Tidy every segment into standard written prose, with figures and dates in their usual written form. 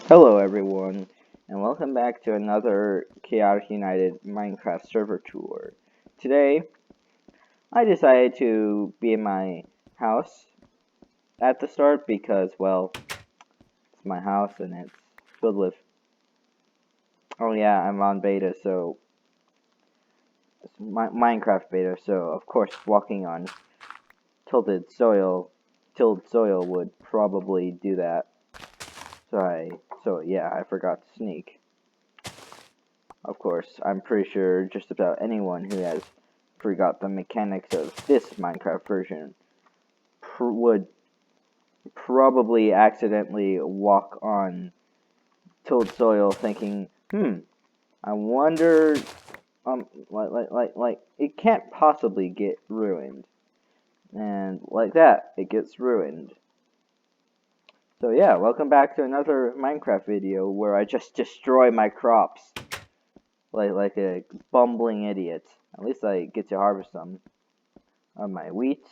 Hello everyone, and welcome back to another Chaotic United Minecraft server tour. Today, I decided to be in my house at the start because, well, it's my house and it's filled with... Oh yeah, I'm on beta, so... It's Minecraft beta, so of course walking on tilled soil would probably do that. So yeah, I forgot to sneak. Of course, I'm pretty sure just about anyone who has forgot the mechanics of this Minecraft version would probably accidentally walk on tilled soil thinking, I wonder, it can't possibly get ruined. And like that, it gets ruined. So yeah, welcome back to another Minecraft video where I just destroy my crops. Like a bumbling idiot. At least I get to harvest some of my wheat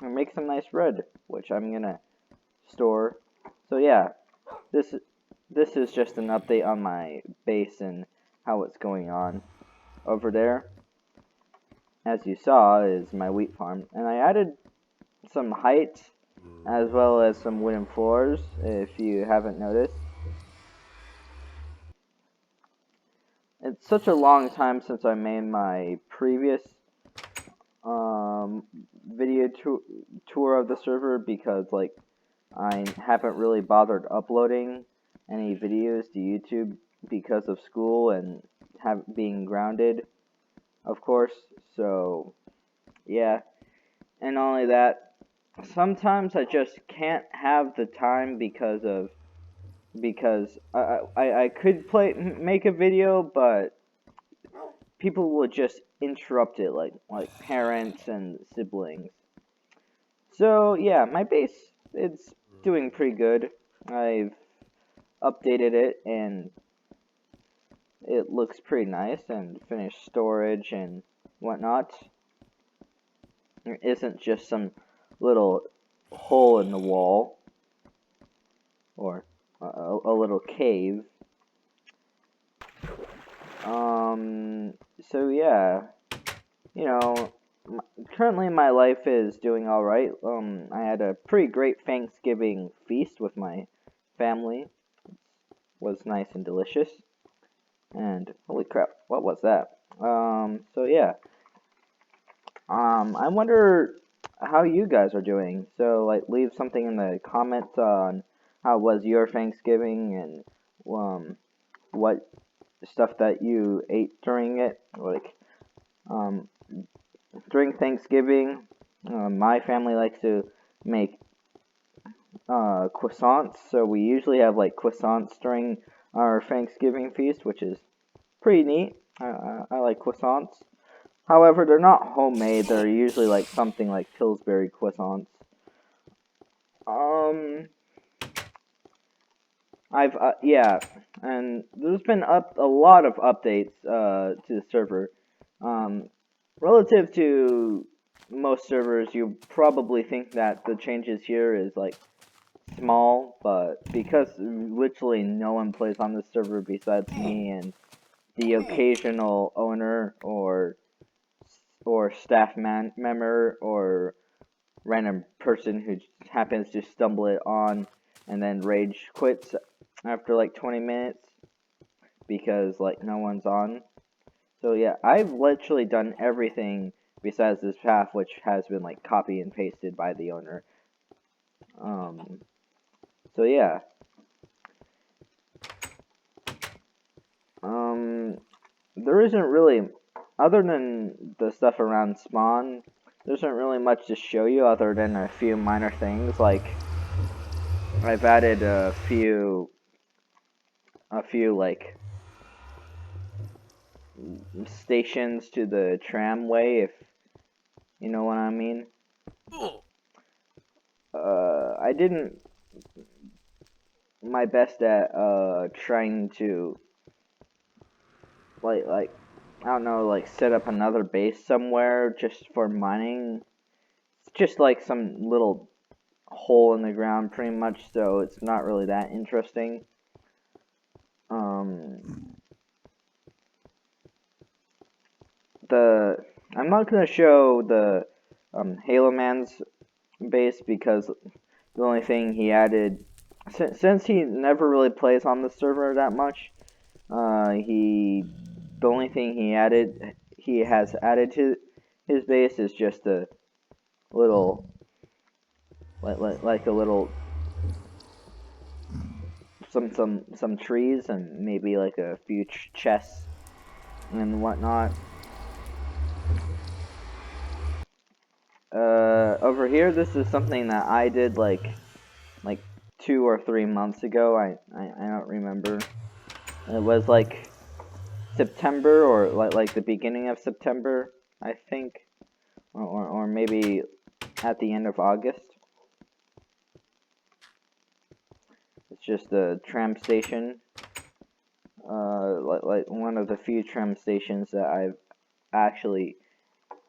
and make some nice bread, which I'm gonna store. So yeah, this is just an update on my base and how it's going on. Over there, as you saw, is my wheat farm, and I added some height as well as some wooden floors. If you haven't noticed, it's such a long time since I made my previous um, video tour of the server because like I haven't really bothered uploading any videos to YouTube because of school and being grounded, of course. So yeah, and not only that, sometimes I just can't have the time because I could make a video, but people will just interrupt it like parents and siblings. So yeah, my base it's doing pretty good. I've updated it and it looks pretty nice and finished storage and whatnot. There isn't just some little hole in the wall or a little cave. So yeah, you know, currently my life is doing all right. I had a pretty great Thanksgiving feast with my family. It was nice and delicious. And holy crap, what was that? So yeah. I wonder how you guys are doing. So like leave something in the comments on how was your Thanksgiving and what stuff that you ate during it. Like um during Thanksgiving, my family likes to make croissants, so we usually have like croissants during our Thanksgiving feast, which is pretty neat. I like croissants. However, they're not homemade. They're usually like something like Pillsbury croissants. Um, yeah, and there's been a lot of updates to the server. Um, relative to most servers, you probably think that the changes here is like small, but because literally no one plays on this server besides me and the occasional owner or staff member or random person who happens to stumble it on and then rage quits after like 20 minutes because like no one's on. So yeah, I've literally done everything besides this path, which has been like copy and pasted by the owner. Um, so yeah. Um, there isn't really, other than the stuff around spawn, there isn't really much to show you other than a few minor things. Like I've added a few like stations to the tramway, if you know what I mean. I didn't my best at trying to like I don't know, like set up another base somewhere just for mining. It's just like some little hole in the ground pretty much, so it's not really that interesting. I'm not gonna show the Halo Man's base because the only thing he added, since he never really plays on the server that much, the only thing he has added to his base is just a little, like a little, some trees and maybe like a few chests and whatnot. Over here, this is something that I did like 2 or 3 months ago. I don't remember. It was like September or like the beginning of September, I think, or maybe at the end of August. It's just a tram station, like one of the few tram stations that I've actually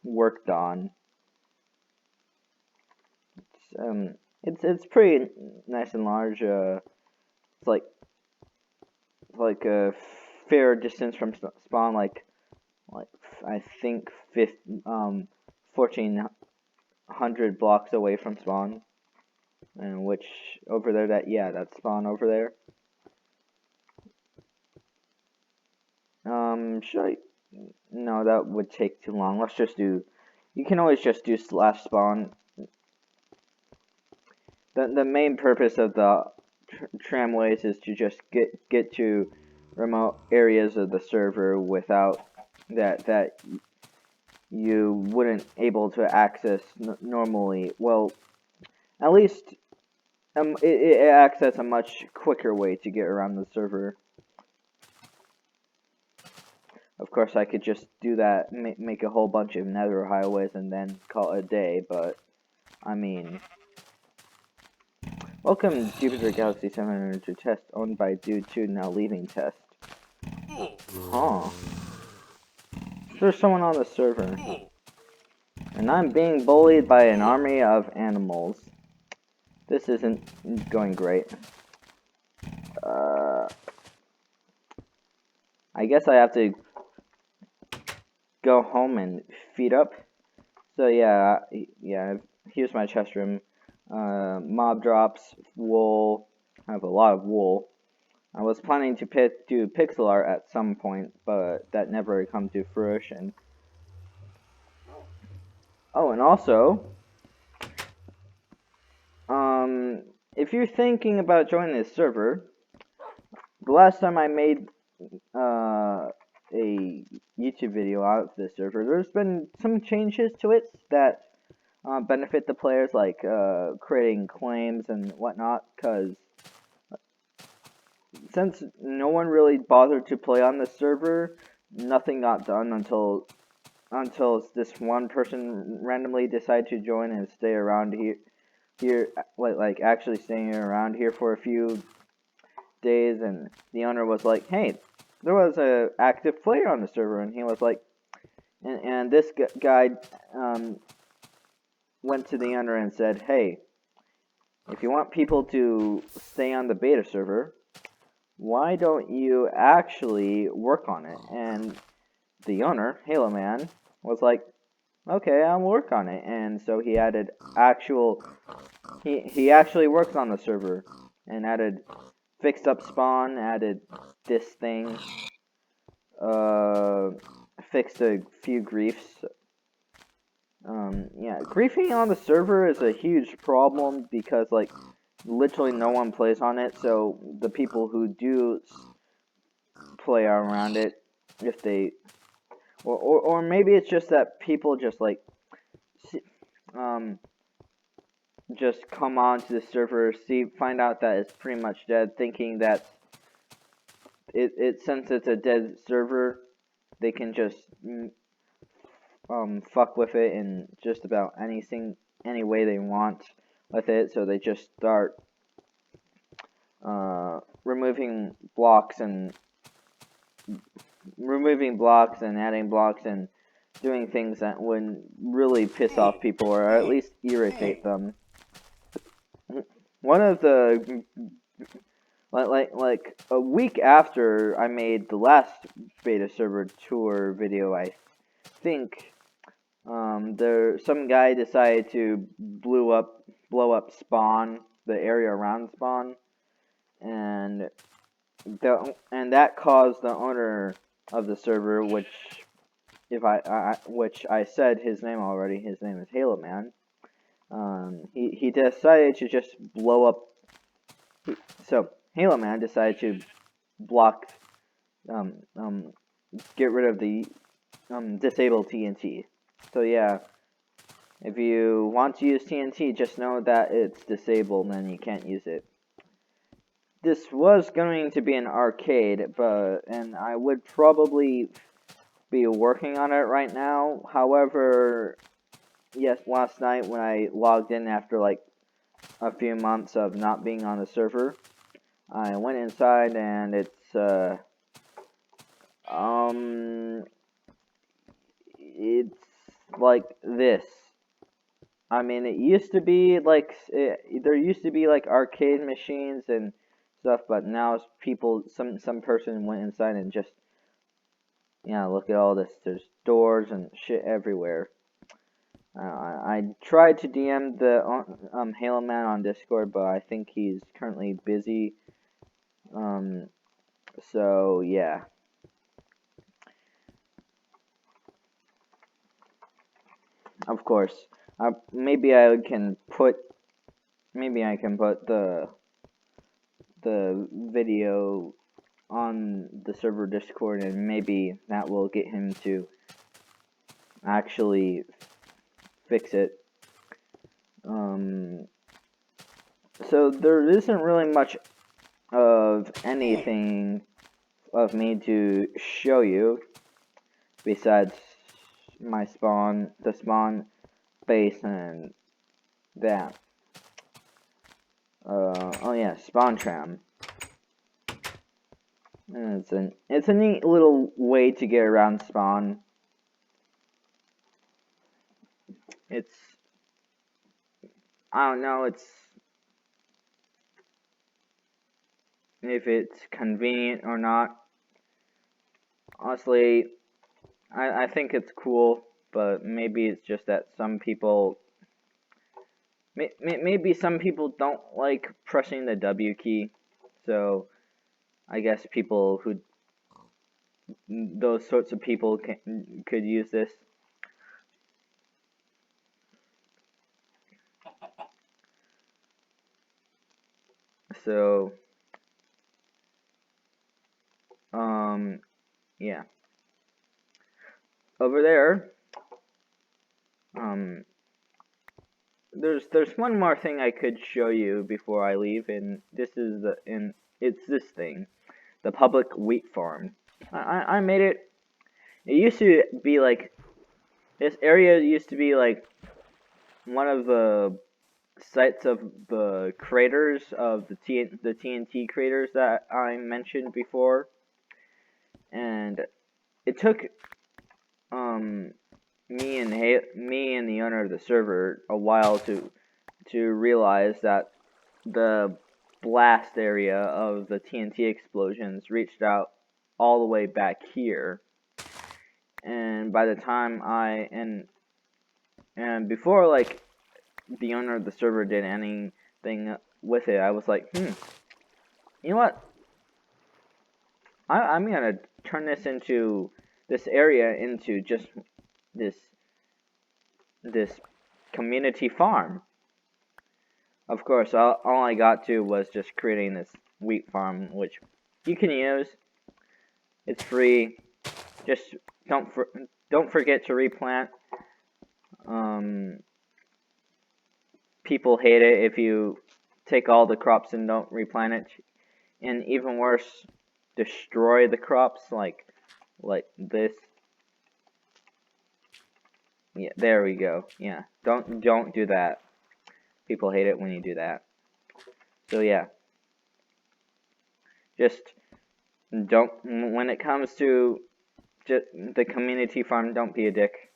worked on. It's pretty nice and large. It's like a fair distance from spawn, like I think 1400 blocks away from spawn, and which over there that's spawn over there. Should I? No, that would take too long. Let's just do. You can always just do /spawn. The main purpose of the tramways is to just get to remote areas of the server without that you wouldn't able to access normally. Well, at least it access a much quicker way to get around the server. Of course, I could just do that, make a whole bunch of nether highways, and then call it a day, but, I mean... Welcome, Jupiter Galaxy 700 to test, owned by Dude 2, now leaving test. Huh. There's someone on the server. And I'm being bullied by an army of animals. This isn't going great. I guess I have to go home and feed up. So yeah, here's my chest room. Mob drops, wool. I have a lot of wool. I was planning to do pixel art at some point, but that never come to fruition. Oh, and also, if you're thinking about joining this server, the last time I made a YouTube video out of this server, there's been some changes to it that benefit the players, like creating claims and whatnot, because since no one really bothered to play on the server, nothing got done until this one person randomly decided to join and stay around here like actually staying around here for a few days, and the owner was like, hey, there was a active player on the server, and he was like, and this guy went to the owner and said, hey, if you want people to stay on the beta server, why don't you actually work on it? And the owner, Halo Man, was like, okay, I'll work on it. And so he added he actually worked on the server and added fixed up spawn, added this thing, fixed a few griefs. Yeah, griefing on the server is a huge problem because, like, literally no one plays on it, so the people who do play around it, if they, or maybe it's just that people just, like, just come on to the server, find out that it's pretty much dead, thinking that since it's a dead server, they can just fuck with it in just about any way they want with it, so they just start removing blocks and adding blocks and doing things that would really piss off people or at least irritate them. One of the Like a week after I made the last beta server tour video, I think some guy decided to blow up Spawn, the area around Spawn, and that caused the owner of the server, which I said his name already. His name is Halo Man. He decided to just blow up. So Halo Man decided to block um um get rid of the disable TNT. So yeah, if you want to use TNT, just know that it's disabled and you can't use it. This was going to be an arcade, and I would probably be working on it right now. However, yes, last night when I logged in after like a few months of not being on the server, I went inside and it's like this. I mean, it used to be like there used to be like arcade machines and stuff, but now some person went inside and just, yeah, look at all this. There's doors and shit everywhere. I tried to DM the Halo Man on Discord, but I think he's currently busy. So yeah. Of course. Maybe I can put the video on the server Discord, and maybe that will get him to actually fix it. So there isn't really much of anything of me to show you besides the spawn base, and that. Oh yeah, spawn tram. And it's a neat little way to get around spawn. I don't know, if it's convenient or not. Honestly, I think it's cool, but maybe it's just that some people, maybe some people don't like pressing the W key, so I guess those sorts of people could use this. So, yeah. Over there, there's one more thing I could show you before I leave, and it's this thing, the public wheat farm. I made it. It used to be like, this area used to be like one of the sites of the craters of the TNT craters that I mentioned before, and it took me and the owner of the server a while to realize that the blast area of the TNT explosions reached out all the way back here, and by the time and before like the owner of the server did anything with it, I was like, you know what? I'm gonna turn this area into just this community farm. Of course, all I got to was just creating this wheat farm, which you can use. It's free. Just don't forget to replant. People hate it if you take all the crops and don't replant it, and even worse, destroy the crops like this. Yeah, there we go. Yeah, don't do that. People hate it when you do that. So yeah, just don't. When it comes to just the community farm, don't be a dick.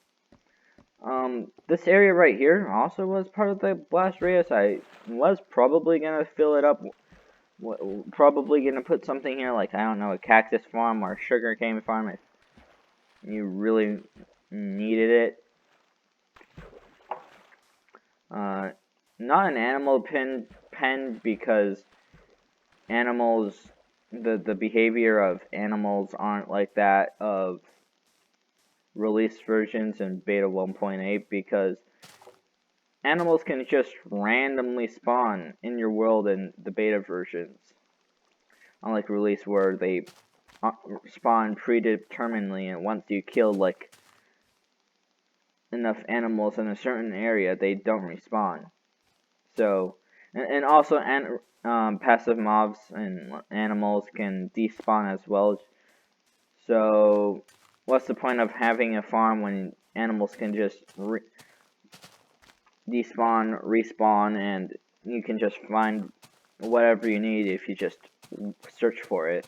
This area right here also was part of the blast radius. I was probably gonna fill it up probably gonna put something here like, I don't know, a cactus farm or a sugarcane farm if you really needed it. Not an animal pen because animals, the behavior of animals aren't like that of released versions in beta 1.8, because animals can just randomly spawn in your world in the beta versions, unlike release where they spawn predeterminedly, and once you kill like enough animals in a certain area, they don't respawn. So, and also passive mobs and animals can despawn as well. So, what's the point of having a farm when animals can just despawn, respawn, and you can just find whatever you need if you just search for it.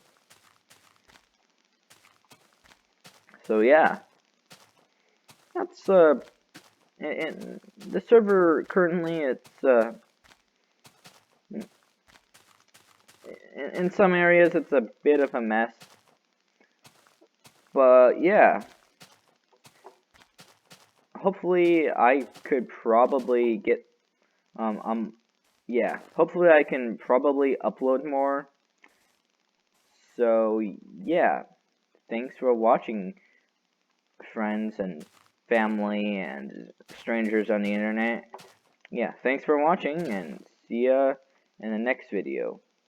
So yeah, that's and the server currently, it's in some areas it's a bit of a mess, but yeah, hopefully I could probably get yeah, hopefully I can probably upload more. So yeah, thanks for watching, friends and family and strangers on the internet. Yeah, thanks for watching, and see ya in the next video.